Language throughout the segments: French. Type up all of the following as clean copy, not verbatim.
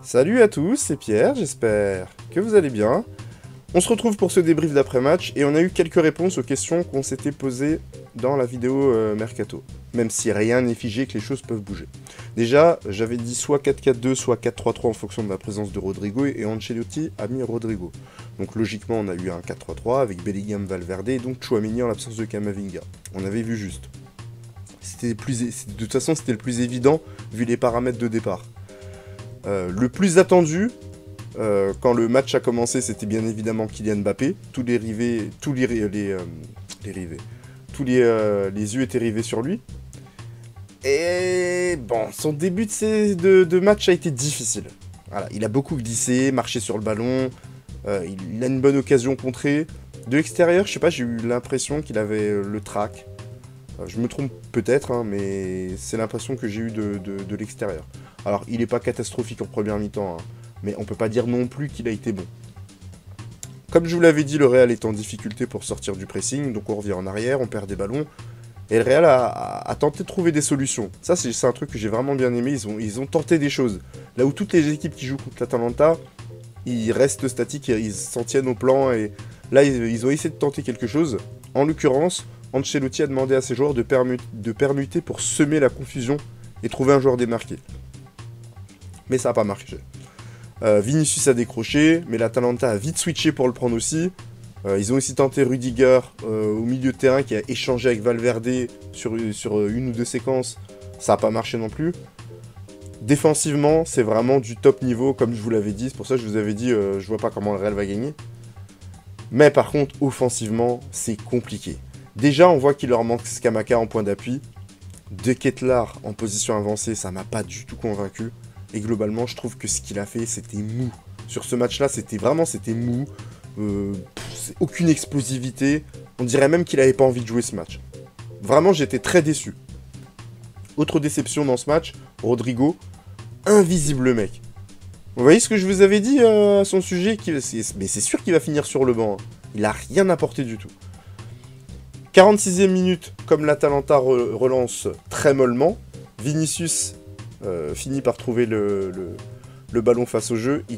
Salut à tous, c'est Pierre, j'espère que vous allez bien. On se retrouve pour ce débrief d'après-match et on a eu quelques réponses aux questions qu'on s'était posées dans la vidéo Mercato. Même si rien n'est figé, que les choses peuvent bouger. Déjà, j'avais dit soit 4-4-2, soit 4-3-3 en fonction de la présence de Rodrigo et Ancelotti a mis Rodrigo. Donc logiquement, on a eu un 4-3-3 avec Bellingham, Valverde et donc Tchouaméni en l'absence de Camavinga. On avait vu juste. De toute façon, c'était le plus évident vu les paramètres de départ. Le plus attendu, quand le match a commencé, c'était bien évidemment Kylian Mbappé. Tous les yeux étaient rivés sur lui. Et bon, son début de match a été difficile. Voilà, il a beaucoup glissé, marché sur le ballon. Il a une bonne occasion contrée. De l'extérieur, je sais pas, j'ai eu l'impression qu'il avait le trac. Je me trompe peut-être, hein, mais c'est l'impression que j'ai eue de l'extérieur. Alors, il n'est pas catastrophique en première mi-temps, hein, mais on peut pas dire non plus qu'il a été bon. Comme je vous l'avais dit, le Real est en difficulté pour sortir du pressing, donc on revient en arrière, on perd des ballons. Et le Real a tenté de trouver des solutions. Ça, c'est un truc que j'ai vraiment bien aimé, ils ont tenté des choses. Là où toutes les équipes qui jouent contre l'Atalanta, ils restent statiques, et ils s'en tiennent au plan, et là, ils ont essayé de tenter quelque chose. En l'occurrence, Ancelotti a demandé à ses joueurs de permuter pour semer la confusion et trouver un joueur démarqué. Mais ça n'a pas marché. Vinicius a décroché, mais l'Atalanta a vite switché pour le prendre aussi. Ils ont aussi tenté Rudiger au milieu de terrain qui a échangé avec Valverde sur une ou deux séquences. Ça n'a pas marché non plus. Défensivement, c'est vraiment du top niveau, comme je vous l'avais dit. C'est pour ça que je vous avais dit, je vois pas comment le Real va gagner. Mais par contre, offensivement, c'est compliqué. Déjà, on voit qu'il leur manque Scamacca en point d'appui. De Ketelaere en position avancée, ça m'a pas du tout convaincu. Et globalement, je trouve que ce qu'il a fait, c'était mou. Sur ce match-là, c'était mou. Aucune explosivité. On dirait même qu'il avait pas envie de jouer ce match. Vraiment, j'étais très déçu. Autre déception dans ce match, Rodrigo. Invisible mec. Vous voyez ce que je vous avais dit à son sujet, mais c'est sûr qu'il va finir sur le banc. Hein. Il a rien apporté du tout. 46e minute, comme l'Atalanta relance très mollement, Vinicius finit par trouver le ballon face au jeu. Il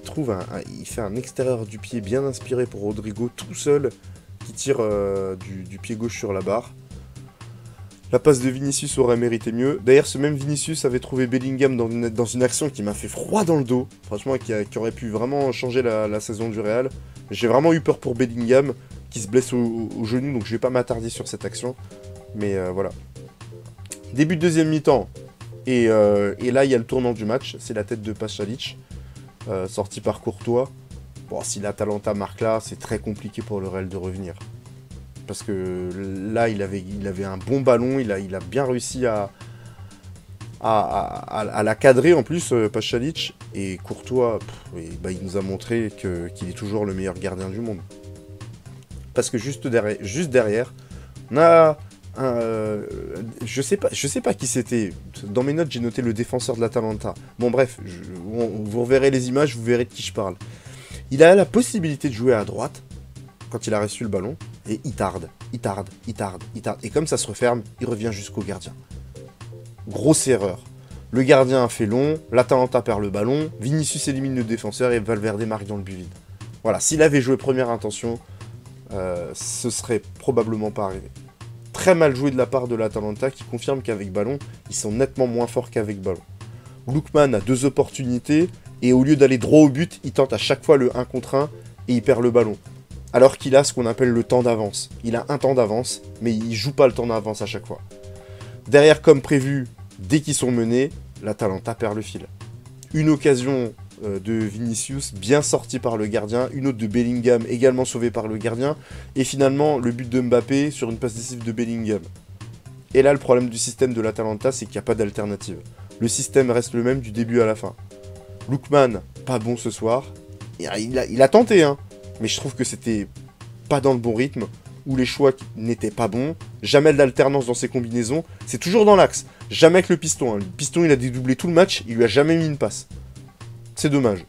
fait un extérieur du pied bien inspiré pour Rodrigo, tout seul, qui tire du pied gauche sur la barre. La passe de Vinicius aurait mérité mieux. D'ailleurs, ce même Vinicius avait trouvé Bellingham dans une action qui m'a fait froid dans le dos. Franchement, qui aurait pu vraiment changer la saison du Real. J'ai vraiment eu peur pour Bellingham, qui se blesse au genou, donc je vais pas m'attarder sur cette action. Mais voilà. Début de deuxième mi-temps. Et là, il y a le tournant du match. C'est la tête de Pasalic, sorti par Courtois. Bon, si l'Atalanta marque là, c'est très compliqué pour le Real de revenir. Parce que là, il avait un bon ballon, il a bien réussi à la cadrer en plus, Pasalic. Et Courtois, il nous a montré qu'il est toujours le meilleur gardien du monde. Parce que juste derrière, on a je sais pas qui c'était. Dans mes notes, j'ai noté le défenseur de l'Atalanta. Bon bref, vous reverrez les images, vous verrez de qui je parle. Il a la possibilité de jouer à droite quand il a reçu le ballon, et il tarde. Et comme ça se referme, il revient jusqu'au gardien. Grosse erreur. Le gardien a fait long, l'Atalanta perd le ballon, Vinicius élimine le défenseur et Valverde marque dans le but vide. Voilà, s'il avait joué première intention, ce serait probablement pas arrivé. Très mal joué de la part de l'Atalanta qui confirme qu'avec ballon, ils sont nettement moins forts qu'avec ballon. Lookman a 2 opportunités et au lieu d'aller droit au but, il tente à chaque fois le 1 contre 1 et il perd le ballon. Alors qu'il a ce qu'on appelle le temps d'avance. Il a un temps d'avance, mais il joue pas le temps d'avance à chaque fois. Derrière, comme prévu, dès qu'ils sont menés, l'Atalanta perd le fil. Une occasion de Vinicius, bien sortie par le gardien, une autre de Bellingham, également sauvée par le gardien, et finalement le but de Mbappé sur une passe décisive de Bellingham. Et là, le problème du système de l'Atalanta, c'est qu'il n'y a pas d'alternative. Le système reste le même du début à la fin. Lookman, pas bon ce soir. Il a tenté, hein, mais je trouve que c'était pas dans le bon rythme, où les choix n'étaient pas bons, jamais d'alternance dans ses combinaisons, c'est toujours dans l'axe, jamais avec le piston. Hein. Le piston, il a dédoublé tout le match, il lui a jamais mis une passe. C'est dommage.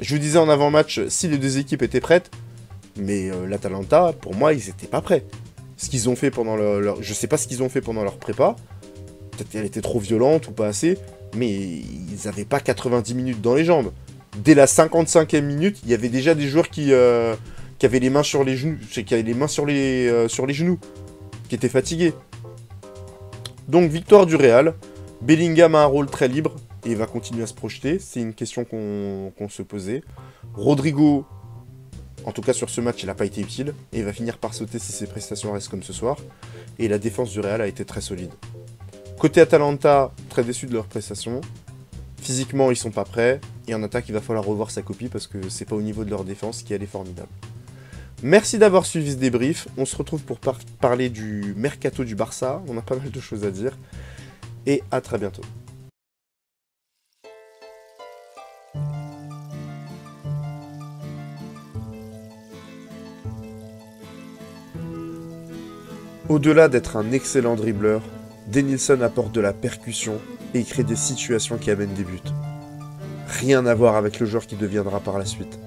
Je vous disais en avant-match, si les deux équipes étaient prêtes, mais l'Atalanta, pour moi, ils étaient pas prêts. Ce qu'ils ont fait pendant je sais pas ce qu'ils ont fait pendant leur prépa, peut-être qu'elle était trop violente ou pas assez, mais ils avaient pas 90 minutes dans les jambes. dès la 55e minute, il y avait déjà des joueurs qui avaient les mains sur les genoux, qui avaient les mains sur les genoux, qui étaient fatigués. Donc victoire du Real. Bellingham a un rôle très libre et va continuer à se projeter. C'est une question qu'on se posait. Rodrigo, en tout cas sur ce match, il n'a pas été utile et il va finir par sauter si ses prestations restent comme ce soir. Et la défense du Real a été très solide. Côté Atalanta, très déçu de leurs prestations. Physiquement, ils sont pas prêts. Et en attaque, il va falloir revoir sa copie parce que c'est pas au niveau de leur défense qui elle est formidable. Merci d'avoir suivi ce débrief. On se retrouve pour parler du mercato du Barça. On a pas mal de choses à dire. Et à très bientôt. Au-delà d'être un excellent dribbleur, Denilson apporte de la percussion et crée des situations qui amènent des buts. Rien à voir avec le joueur qui deviendra par la suite.